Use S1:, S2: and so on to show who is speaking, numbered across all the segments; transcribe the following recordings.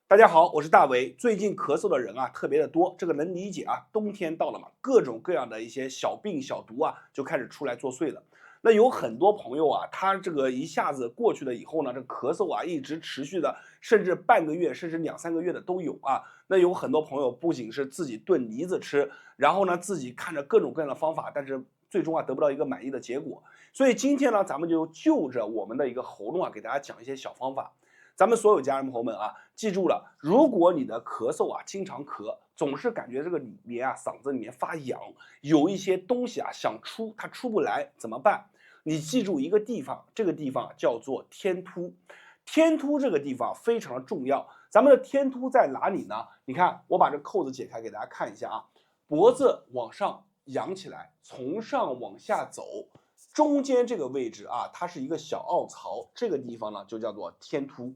S1: 大家好，我是大伟。最近咳嗽的人啊特别的多，这个能理解啊。冬天到了嘛，各种各样的一些小病小毒啊就开始出来作祟了。那有很多朋友啊，他这个一下子过去了以后呢，这咳嗽啊一直持续的，甚至半个月，甚至2、3个月的都有啊。那有很多朋友不仅是自己炖梨子吃，然后呢自己看着各种各样的方法，但是最终啊得不到一个满意的结果。所以今天呢，咱们就着我们的一个喉咙啊，给大家讲一些小方法。咱们所有家人朋友们啊，记住了，如果你的咳嗽啊经常咳，总是感觉这个里面啊嗓子里面发痒，有一些东西啊想出它出不来，怎么办？你记住一个地方，这个地方叫做天突。天突这个地方非常的重要，咱们的天突在哪里呢？你看，我把这扣子解开给大家看一下啊，脖子往上扬起来，从上往下走，中间这个位置啊，它是一个小凹槽，这个地方呢就叫做天突。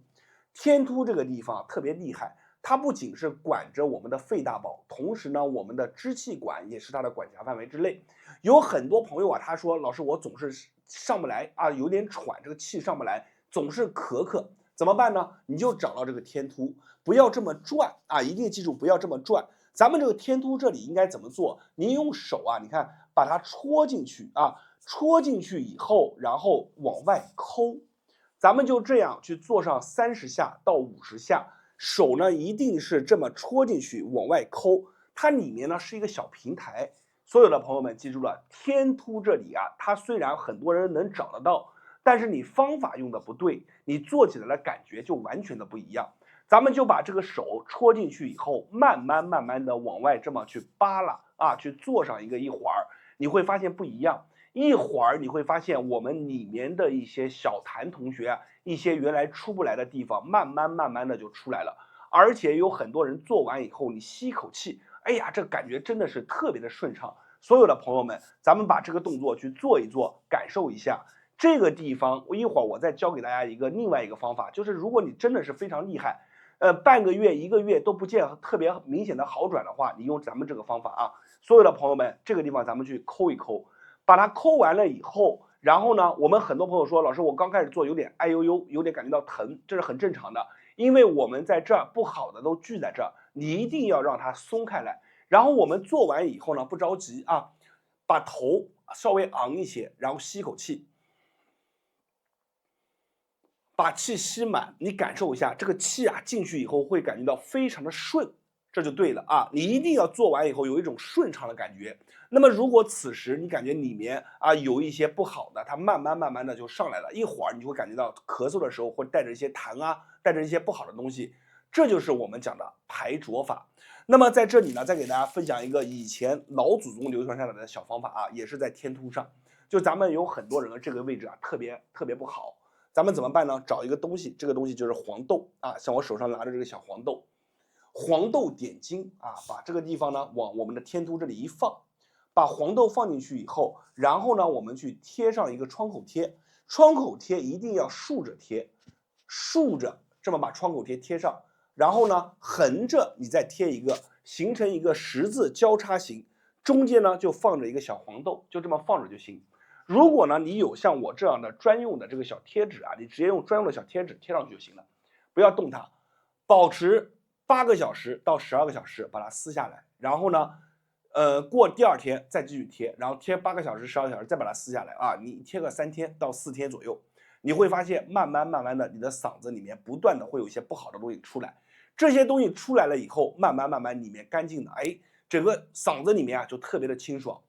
S1: 天突这个地方特别厉害，它不仅是管着我们的肺大宝，同时呢，我们的支气管也是它的管辖范围之内。有很多朋友啊，他说老师我总是上不来啊，有点喘，这个气上不来，总是咳，怎么办呢？你就找到这个天突，不要这么转啊，一定记住不要这么转。咱们这个天突这里应该怎么做？你用手啊，你看把它戳进去啊，戳进去以后，然后往外抠。咱们就这样去做上30下到50下，手呢一定是这么戳进去往外抠，它里面呢是一个小平台。所有的朋友们记住了，天突这里啊，它虽然很多人能找得到，但是你方法用的不对，你做起来的感觉就完全的不一样。咱们就把这个手戳进去以后，慢慢的往外这么去扒拉啊，去做上一会儿，你会发现不一样。一会儿你会发现我们里面的一些小谭同学啊，一些原来出不来的地方，慢慢的就出来了。而且有很多人做完以后，你吸一口气，哎呀，这感觉真的是特别的顺畅。所有的朋友们，咱们把这个动作去做一做，感受一下。这个地方，一会儿我再教给大家另外一个方法，就是如果你真的是非常厉害，半个月、1个月都不见特别明显的好转的话，你用咱们这个方法啊。所有的朋友们，这个地方咱们去抠一抠。把它抠完了以后，然后呢，我们很多朋友说，老师我刚开始做有点哎呦呦，有点感觉到疼，这是很正常的，因为我们在这儿不好的都聚在这儿，你一定要让它松开来。然后我们做完以后呢，不着急啊，把头稍微昂一些，然后吸一口气，把气吸满，你感受一下这个气啊进去以后会感觉到非常的顺，这就对了啊！你一定要做完以后有一种顺畅的感觉。那么如果此时你感觉里面啊有一些不好的，它慢慢的就上来了，一会儿你就会感觉到咳嗽的时候会带着一些痰啊，带着一些不好的东西，这就是我们讲的排浊法。那么在这里呢，再给大家分享一个以前老祖宗流传下来的小方法啊，也是在天突上。就咱们有很多人的这个位置啊，特别不好。咱们怎么办呢？找一个东西，这个东西就是黄豆啊，像我手上拿着这个小黄豆，黄豆点睛啊，把这个地方呢往我们的天突这里一放，把黄豆放进去以后，然后呢我们去贴上一个创口贴，创口贴一定要竖着贴，竖着这么把创口贴贴上，然后呢横着你再贴一个，形成一个十字交叉形，中间呢就放着一个小黄豆，就这么放着就行。如果呢，你有像我这样的专用的这个小贴纸啊，你直接用专用的小贴纸贴上去就行了，不要动它，保持8个小时到12个小时把它撕下来，然后呢，过第2天再继续贴，然后贴8个小时、12个小时再把它撕下来啊，你贴个3天到4天左右，你会发现慢慢的你的嗓子里面不断的会有一些不好的东西出来，这些东西出来了以后，慢慢里面干净的，哎，整个嗓子里面啊就特别的清爽。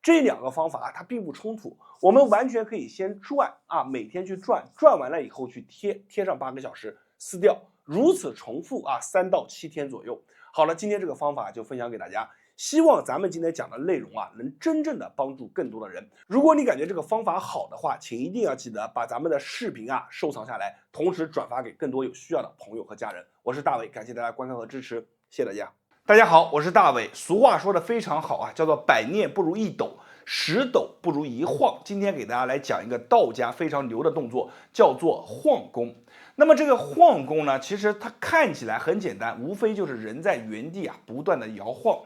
S1: 这2个方法啊，它并不冲突，我们完全可以先转啊，每天去转，转完了以后去贴，贴上8个小时，撕掉，如此重复啊，3到7天左右。好了，今天这个方法就分享给大家，希望咱们今天讲的内容啊，能真正的帮助更多的人。如果你感觉这个方法好的话，请一定要记得把咱们的视频啊收藏下来，同时转发给更多有需要的朋友和家人。我是大伟，感谢大家观看和支持，谢谢大家。大家好，我是大伟。俗话说的非常好啊，叫做百念不如一斗，10斗不如一晃。今天给大家来讲一个道家非常牛的动作，叫做晃功。那么这个晃功呢，其实它看起来很简单，无非就是人在原地啊不断的摇晃。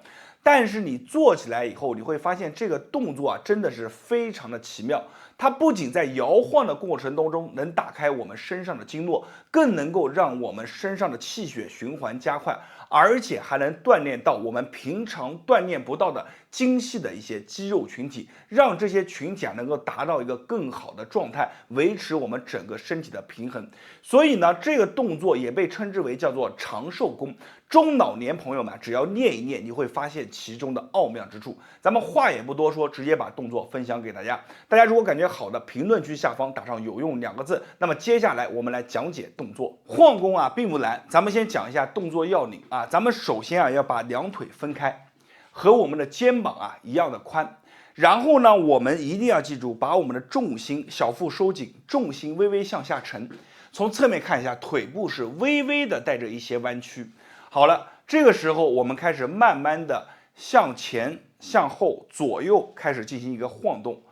S1: 但是你做起来以后，你会发现这个动作啊真的是非常的奇妙。它不仅在摇晃的过程当中能打开我们身上的经络，更能够让我们身上的气血循环加快，而且还能锻炼到我们平常锻炼不到的精细的一些肌肉群体，让这些群体能够达到一个更好的状态，维持我们整个身体的平衡。所以呢，这个动作也被称之为叫做长寿功。中老年朋友们只要练一练，你会发现其中的奥妙之处。咱们话也不多说，直接把动作分享给大家。大家如果感觉好的，评论区下方打上有用2个字。那么接下来我们来讲解动作。晃功并不难，咱们先讲一下动作要领咱们首先要把两腿分开，和我们的肩膀一样的宽。然后呢，我们一定要记住，把我们的重心小腹收紧，重心微微向下沉。从侧面看一下，腿部是微微的带着一些弯曲。好了，这个时候我们开始慢慢的向前、向后、左右开始进行一个晃动，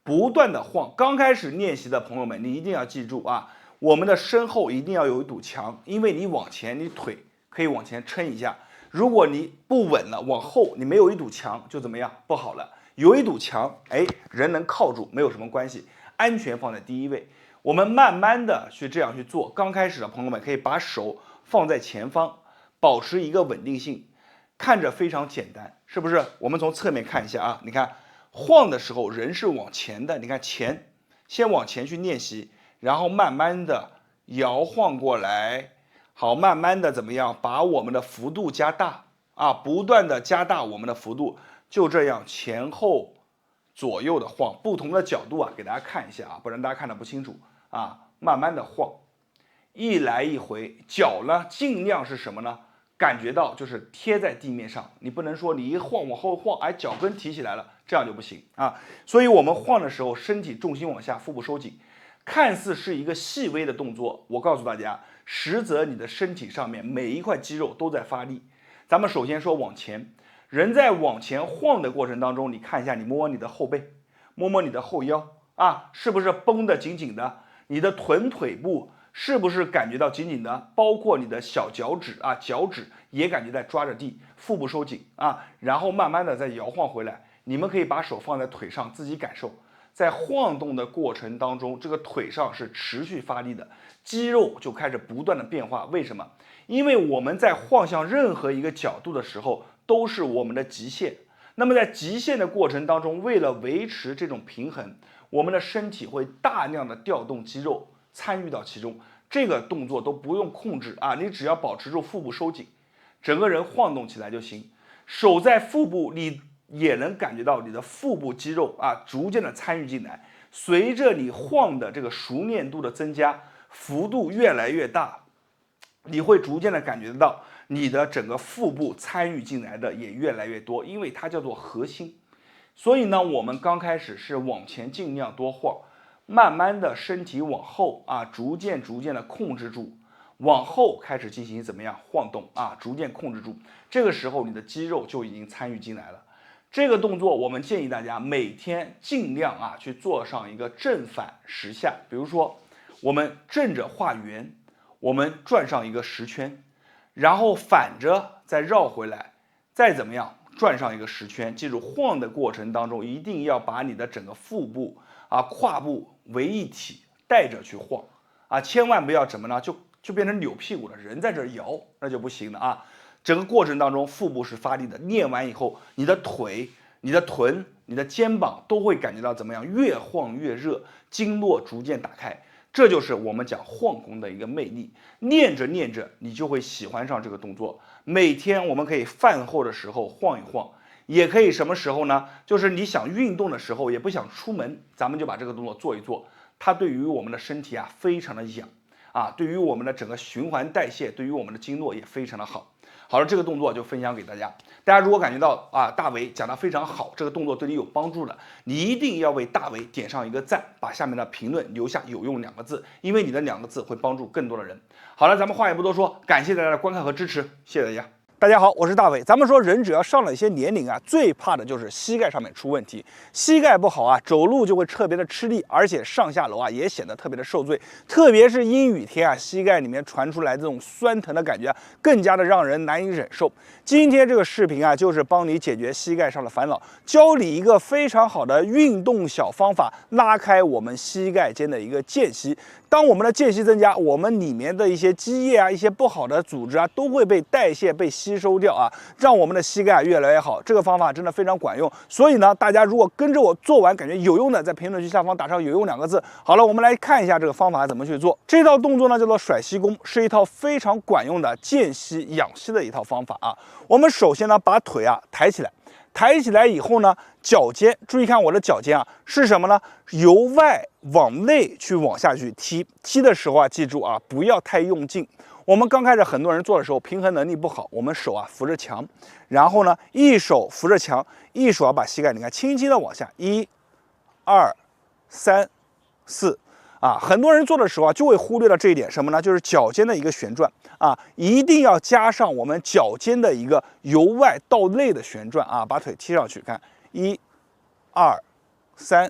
S1: 不断的晃。刚开始练习的朋友们，你一定要记住我们的身后一定要有一堵墙，因为你往前，你腿可以往前撑一下。如果你不稳了，往后你没有一堵墙，就怎么样？不好了。有一堵墙，人能靠住，没有什么关系，安全放在第一位。我们慢慢的这样去做。刚开始的朋友们可以把手放在前方，保持一个稳定性，看着非常简单，是不是？我们从侧面看一下你看晃的时候人是往前的，你看先往前去练习，然后慢慢的摇晃过来，好，慢慢的怎么样？把我们的幅度加大不断的加大我们的幅度，就这样前后左右的晃，不同的角度给大家看一下不然大家看得不清楚慢慢的晃，一来一回，脚呢尽量是什么呢？感觉到就是贴在地面上，你不能说你一晃往后晃，脚跟提起来了，这样就不行所以我们晃的时候，身体重心往下，腹部收紧，看似是一个细微的动作，我告诉大家，实则你的身体上面每一块肌肉都在发力。咱们首先说往前，人在往前晃的过程当中，你看一下，你摸摸你的后背，摸摸你的后腰是不是绷得紧紧的？你的臀腿部是不是感觉到紧紧的？包括你的小脚趾脚趾也感觉在抓着地，腹部收紧然后慢慢的再摇晃回来。你们可以把手放在腿上，自己感受，在晃动的过程当中，这个腿上是持续发力的，肌肉就开始不断的变化。为什么？因为我们在晃向任何一个角度的时候，都是我们的极限。那么在极限的过程当中，为了维持这种平衡，我们的身体会大量的调动肌肉参与到其中，这个动作都不用控制你只要保持住腹部收紧，整个人晃动起来就行。手在腹部，你也能感觉到你的腹部肌肉逐渐的参与进来，随着你晃的这个熟练度的增加，幅度越来越大，你会逐渐的感觉到你的整个腹部参与进来的也越来越多，因为它叫做核心。所以呢，我们刚开始是往前尽量多晃，慢慢的身体往后逐渐的控制住，往后开始进行怎么样晃动逐渐控制住。这个时候你的肌肉就已经参与进来了。这个动作我们建议大家每天尽量去做上一个正反10下。比如说我们正着画圆，我们转上一个10圈，然后反着再绕回来，再怎么样转上一个10圈。记住，晃的过程当中一定要把你的整个腹部胯部为一体带着去晃千万不要怎么呢？就变成扭屁股了，人在这摇，那就不行了整个过程当中腹部是发力的，练完以后，你的腿、你的臀、你的肩膀都会感觉到怎么样？越晃越热，经络逐渐打开。这就是我们讲晃功的一个魅力。练着练着，你就会喜欢上这个动作。每天我们可以饭后的时候晃一晃，也可以什么时候呢？就是你想运动的时候，也不想出门，咱们就把这个动作做一做。它对于我们的身体非常的养对于我们的整个循环代谢，对于我们的经络也非常的好。好了，这个动作就分享给大家。大家如果感觉到大为讲得非常好，这个动作对你有帮助的，你一定要为大为点上一个赞，把下面的评论留下有用2个字，因为你的2个字会帮助更多的人。好了，咱们话也不多说，感谢大家的观看和支持，谢谢大家。大家好，我是大伟。咱们说人只要上了一些年龄啊，最怕的就是膝盖上面出问题。膝盖不好啊，走路就会特别的吃力，而且上下楼啊也显得特别的受罪。特别是阴雨天啊，膝盖里面传出来这种酸疼的感觉啊，更加的让人难以忍受。今天这个视频啊，就是帮你解决膝盖上的烦恼，教你一个非常好的运动小方法，拉开我们膝盖间的一个间隙。当我们的间隙增加，我们里面的一些积液啊、一些不好的组织啊，都会被代谢、被吸收掉啊，让我们的膝盖越来越好。这个方法真的非常管用。所以呢，大家如果跟着我做完感觉有用的，在评论区下方打上“有用”2个字。好了，我们来看一下这个方法怎么去做。这套动作呢叫做甩膝功，是一套非常管用的间隙养膝的一套方法啊。我们首先呢把腿啊抬起来。抬起来以后呢，脚尖，注意看我的脚尖啊，是什么呢？由外往内去往下去踢。踢的时候啊，记住啊，不要太用劲。我们刚开始很多人做的时候，平衡能力不好，我们手啊扶着墙，然后呢，一手扶着墙，一手把膝盖你看轻轻的往下，1、2、3、4。很多人做的时候啊，就会忽略了这一点，什么呢？就是脚尖的一个旋转啊，一定要加上我们脚尖的一个由外到内的旋转啊，把腿踢上去，看1、2、3、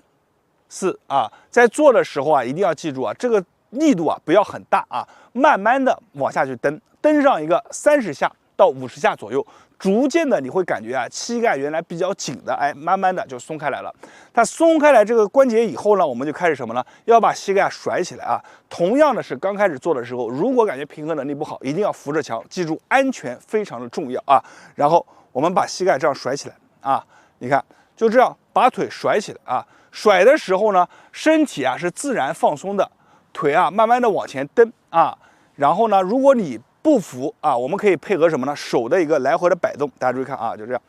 S1: 4啊，在做的时候啊，一定要记住啊，这个力度啊不要很大啊，慢慢的往下去蹬上一个30下到50下左右。逐渐的你会感觉啊，膝盖原来比较紧的，慢慢的就松开来了。它松开来这个关节以后呢，我们就开始什么呢？要把膝盖甩起来啊。同样的是，刚开始做的时候，如果感觉平衡能力不好，一定要扶着墙，记住安全非常的重要啊。然后我们把膝盖这样甩起来啊，你看就这样把腿甩起来啊。甩的时候呢，身体啊是自然放松的，腿啊慢慢的往前蹬啊。然后呢，如果你不服啊，我们可以配合什么呢？手的一个来回的摆动，大家注意看啊，就这样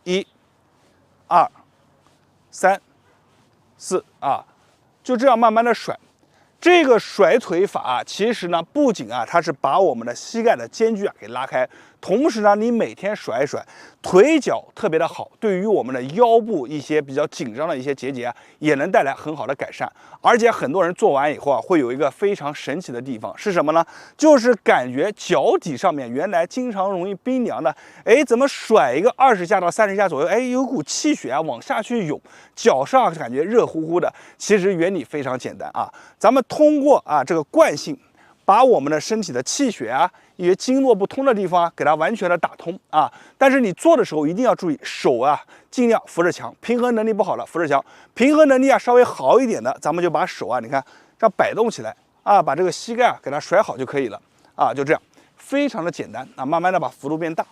S1: ，1、2、3、4啊，就这样慢慢的甩。这个甩腿法啊，其实呢，不仅啊，它是把我们的膝盖的间距啊给拉开，同时呢，你每天甩一甩，腿脚特别的好，对于我们的腰部一些比较紧张的一些结节啊，也能带来很好的改善。而且很多人做完以后啊，会有一个非常神奇的地方是什么呢？就是感觉脚底上面原来经常容易冰凉的，怎么甩一个20下到30下左右，有股气血啊往下去涌，脚上感觉热乎乎的。其实原理非常简单啊，咱们通过啊这个惯性，把我们的身体的气血啊，一些经络不通的地方啊，给它完全的打通啊。但是你做的时候一定要注意，手啊尽量扶着墙，平衡能力不好了扶着墙，平衡能力啊稍微好一点的，咱们就把手啊，你看这样摆动起来啊，把这个膝盖啊给它甩好就可以了啊，就这样，非常的简单啊，慢慢的把幅度变大。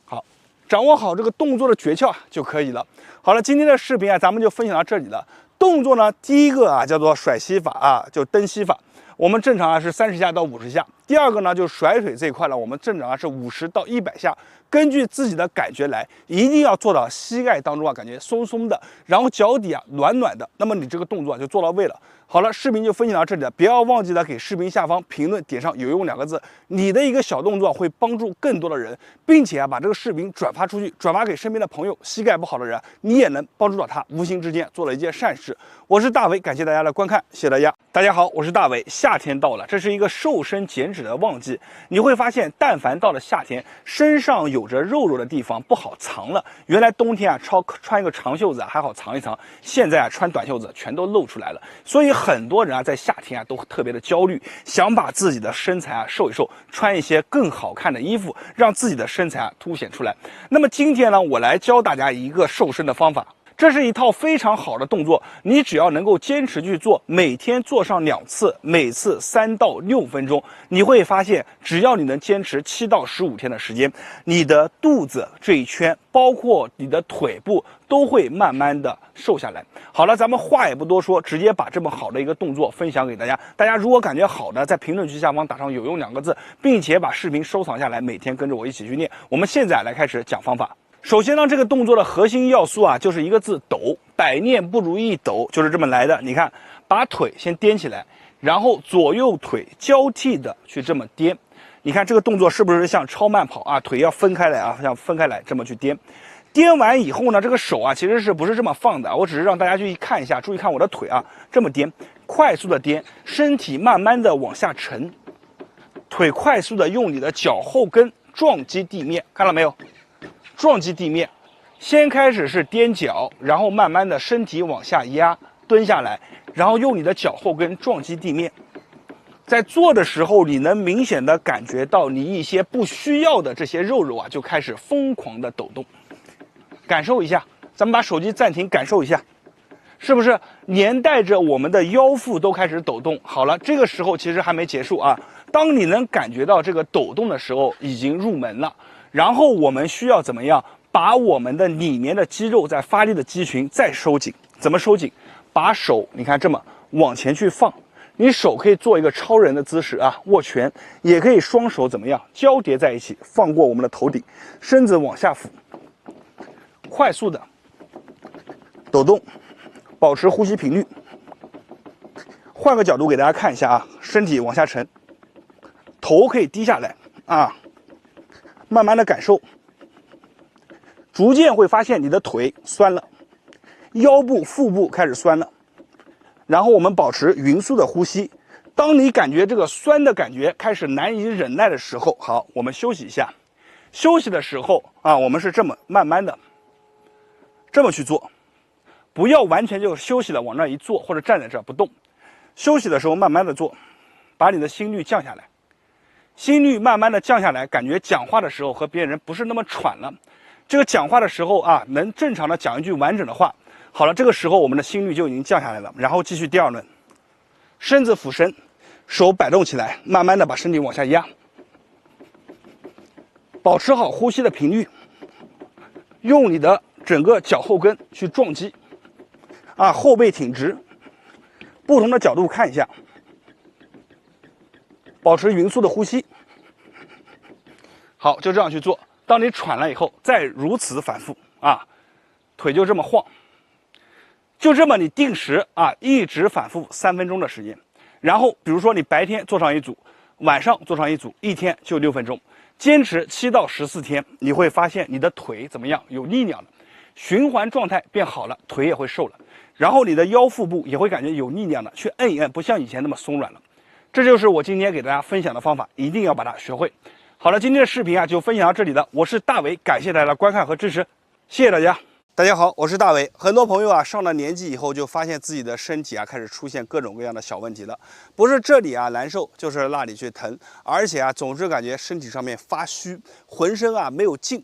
S1: 好，掌握好这个动作的诀窍就可以了。好了，今天的视频啊，咱们就分享到这里了。动作呢，第一个啊叫做甩膝法啊，就蹬膝法。我们正常啊是30下到50下。第二个呢，就是甩腿这一块呢，我们正常啊是50到100下，根据自己的感觉来，一定要做到膝盖当中啊感觉松松的，然后脚底啊暖暖的，那么你这个动作就做到位了。好了，视频就分享到这里了，不要忘记了给视频下方评论点上“有用”2个字，你的一个小动作会帮助更多的人，并且把这个视频转发出去，转发给身边的朋友，膝盖不好的人，你也能帮助到他，无形之间做了一件善事。我是大伟，感谢大家的观看，谢谢大家。大家好，我是大伟。夏天到了，这是一个瘦身减脂的旺季，你会发现，但凡到了夏天，身上有着肉肉的地方不好藏了。原来冬天啊，穿一个长袖子还好藏一藏，现在啊穿短袖子全都露出来了。所以很多人啊在夏天啊都特别的焦虑，想把自己的身材啊瘦一瘦，穿一些更好看的衣服，让自己的身材啊凸显出来。那么今天呢，我来教大家一个瘦身的方法。这是一套非常好的动作，你只要能够坚持去做，每天做上2次，每次3到6分钟，你会发现，只要你能坚持7到15天的时间，你的肚子这一圈，包括你的腿部，都会慢慢的瘦下来。好了，咱们话也不多说，直接把这么好的一个动作分享给大家。大家如果感觉好的，在评论区下方打上“有用”2个字，并且把视频收藏下来，每天跟着我一起去练。我们现在来开始讲方法。首先呢，这个动作的核心要素啊，就是一个字抖，百念不如一抖，就是这么来的。你看，把腿先颠起来，然后左右腿交替的去这么颠。你看这个动作是不是像超慢跑啊？腿要分开来啊，像分开来这么去颠。颠完以后呢，这个手啊其实不是这么放的，我只是让大家去看一下，注意看我的腿啊，这么颠，快速的颠，身体慢慢的往下沉，腿快速的用你的脚后跟
S2: 撞击地面，看到没有？撞击地面，先开始是踮脚，然后慢慢的身体往下压，蹲下来，然后用你的脚后跟撞击地面。在做的时候，你能明显的感觉到你一些不需要的这些肉啊，就开始疯狂的抖动。感受一下，咱们把手机暂停，感受一下，是不是连带着我们的腰腹都开始抖动？好了，这个时候其实还没结束啊。当你能感觉到这个抖动的时候，已经入门了。然后我们需要怎么样？把我们的里面的肌肉在发力的肌群再收紧。怎么收紧？把手你看这么往前去放，你手可以做一个超人的姿势啊，握拳，也可以双手怎么样交叠在一起，放过我们的头顶，身子往下俯，快速的抖动，保持呼吸频率。换个角度给大家看一下啊，身体往下沉，头可以低下来啊，慢慢的感受，逐渐会发现你的腿酸了，腰部、腹部开始酸了。然后我们保持匀速的呼吸。当你感觉这个酸的感觉开始难以忍耐的时候，好，我们休息一下。休息的时候啊，我们是这么慢慢的这么去做，不要完全就休息了往那一坐，或者站在这不动。休息的时候慢慢的做，把你的心率降下来。心率慢慢的降下来，感觉讲话的时候和别人不是那么喘了。这个讲话的时候啊，能正常的讲一句完整的话。好了，这个时候我们的心率就已经降下来了。然后继续第二轮，身子俯身，手摆动起来，慢慢的把身体往下压，保持好呼吸的频率，用你的整个脚后跟去撞击，啊，后背挺直，不同的角度看一下，保持匀速的呼吸。好，就这样去做。当你喘了以后，再如此反复啊，腿就这么晃。就这么你定时啊，一直反复3分钟的时间。然后比如说你白天做上一组，晚上做上一组，一天就6分钟，坚持7到14天，你会发现你的腿怎么样？有力量了，循环状态变好了，腿也会瘦了。然后你的腰腹部也会感觉有力量了，去摁一摁，不像以前那么松软了。这就是我今天给大家分享的方法，一定要把它学会。好了，今天的视频啊就分享到这里了，我是大伟，感谢大家的观看和支持，谢谢大家。大家好，我是大伟。很多朋友啊，上了年纪以后就发现自己的身体啊开始出现各种各样的小问题了，不是这里啊难受，就是那里去疼，而且啊总是感觉身体上面发虚，浑身啊没有劲。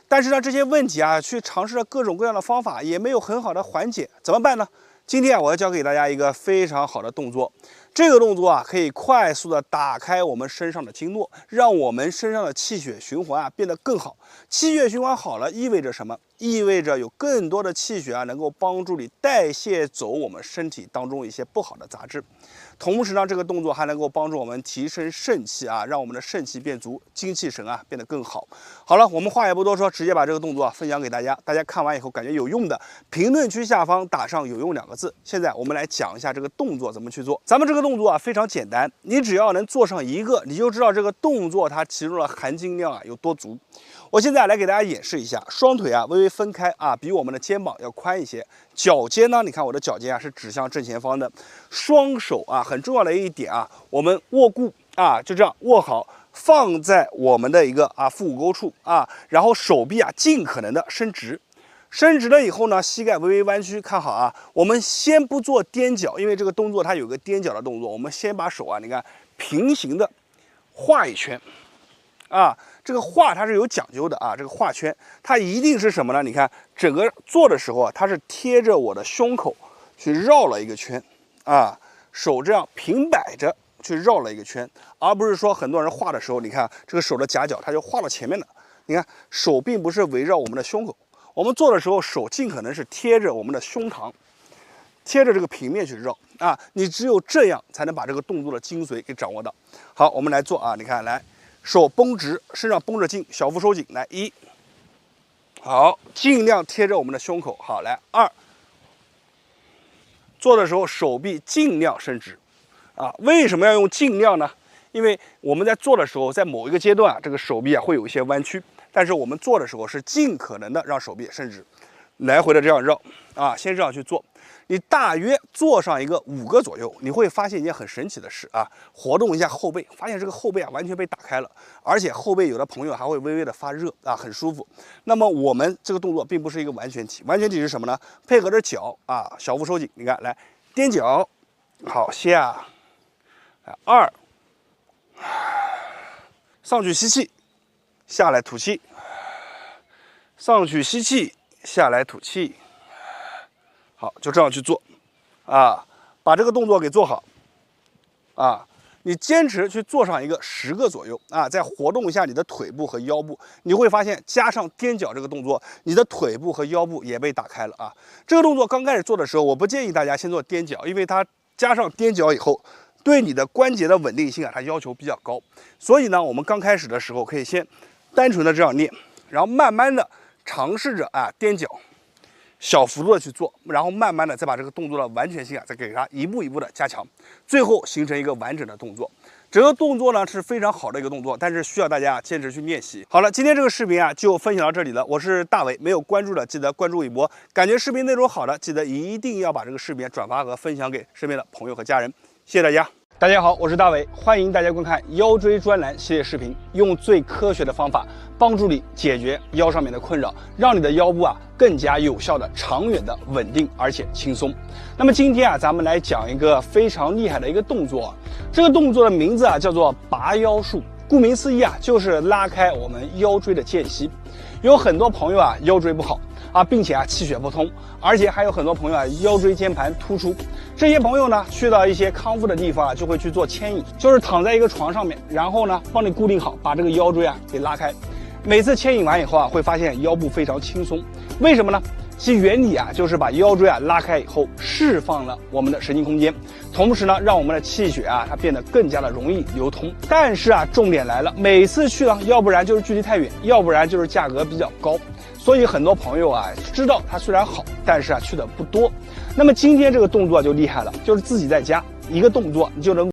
S2: 但是呢，这些问题啊，去尝试了各种各样的方法，也没有很好的缓解，怎么办呢？今天啊，我要教给大家一个非常好的动作。这个动作啊，可以快速的打开我们身上的经络，让我们身上的气血循环啊变得更好。气血循环好了，意味着什么？意味着有更多的气血啊，能够帮助你代谢走我们身体当中一些不好的杂质。同时呢，这个动作还能够帮助我们提升肾气啊，让我们的肾气变足，精气神啊变得更好。好了，我们话也不多说，直接把这个动作分享给大家。大家看完以后感觉有用的，评论区下方打上"有用"2个字。现在我们来讲一下这个动作怎么去做。咱们这个动作啊非常简单，你只要能做上一个，你就知道这个动作它其中的含金量啊有多足。我现在来给大家演示一下，双腿啊微微分开啊，比我们的肩膀要宽一些。脚尖呢，你看我的脚尖啊是指向正前方的。双手啊很重要的一点啊，我们握固啊就这样握好，放在我们的一个腹股沟处啊，然后手臂啊尽可能的伸直。伸直了以后呢，膝盖微微弯曲，看好啊。我们先不做踮脚，因为这个动作它有个踮脚的动作。我们先把手啊，你看平行的画一圈啊。这个画它是有讲究的啊，这个画圈它一定是什么呢？你看整个做的时候啊，它是贴着我的胸口去绕了一个圈啊，手这样平摆着去绕了一个圈，而不是说很多人画的时候，你看这个手的夹角它就画到前面了。你看手并不是围绕我们的胸口，我们做的时候手尽可能是贴着我们的胸膛，贴着这个平面去绕啊，你只有这样才能把这个动作的精髓给掌握到。好，我们来做啊，你看来。手绷直，身上绷着劲，小腹收紧。来1，好，尽量贴着我们的胸口。好，来2，做的时候手臂尽量伸直啊。为什么要用尽量呢？因为我们在做的时候，在某一个阶段啊，这个手臂啊会有一些弯曲，但是我们做的时候是尽可能的让手臂伸直，来回的这样绕啊。先这样去做，你大约做上一个5个左右，你会发现一件很神奇的事啊，活动一下后背，发现这个后背啊完全被打开了，而且后背有的朋友还会微微的发热啊，很舒服。那么我们这个动作并不是一个完全体，完全体是什么呢？配合着脚啊，小腹收紧，你看来踮脚，好下，2，上去吸气，下来吐气，上去吸气，下来吐气。好，就这样去做，啊，把这个动作给做好，啊，你坚持去做上一个10个左右，啊，再活动一下你的腿部和腰部，你会发现加上踮脚这个动作，你的腿部和腰部也被打开了啊。这个动作刚开始做的时候，我不建议大家先做踮脚，因为它加上踮脚以后，对你的关节的稳定性啊，它要求比较高，所以呢，我们刚开始的时候可以先单纯的这样练，然后慢慢的尝试着啊踮脚。小幅度的去做，然后慢慢的再把这个动作的完全性啊，再给它一步一步的加强，最后形成一个完整的动作。整个动作呢是非常好的一个动作，但是需要大家坚持去练习。好了，今天这个视频啊就分享到这里了，我是大伟，没有关注的记得关注一波，感觉视频内容好的记得一定要把这个视频转发和分享给身边的朋友和家人，谢谢大家。大家好，我是大伟，欢迎大家观看腰椎专栏系列视频，用最科学的方法帮助你解决腰上面的困扰，让你的腰部啊更加有效的、长远的稳定而且轻松。那么今天啊，咱们来讲一个非常厉害的一个动作，这个动作的名字啊叫做拔腰术。顾名思义啊，就是拉开我们腰椎的间隙。有很多朋友啊腰椎不好啊，并且啊气血不通，而且还有很多朋友啊腰椎间盘突出。这些朋友呢去到一些康复的地方啊，就会去做牵引，就是躺在一个床上面，然后呢帮你固定好，把这个腰椎啊给拉开。每次牵引完以后啊，会发现腰部非常轻松。为什么呢？其原理啊就是把腰椎啊拉开以后，释放了我们的神经空间，同时呢让我们的气血啊它变得更加的容易流通。但是啊重点来了，每次去呢，要不然就是距离太远，要不然就是价格比较高。所以很多朋友啊知道它虽然好，但是啊去的不多。那么今天这个动作就厉害了，就是自己在家一个动作你就能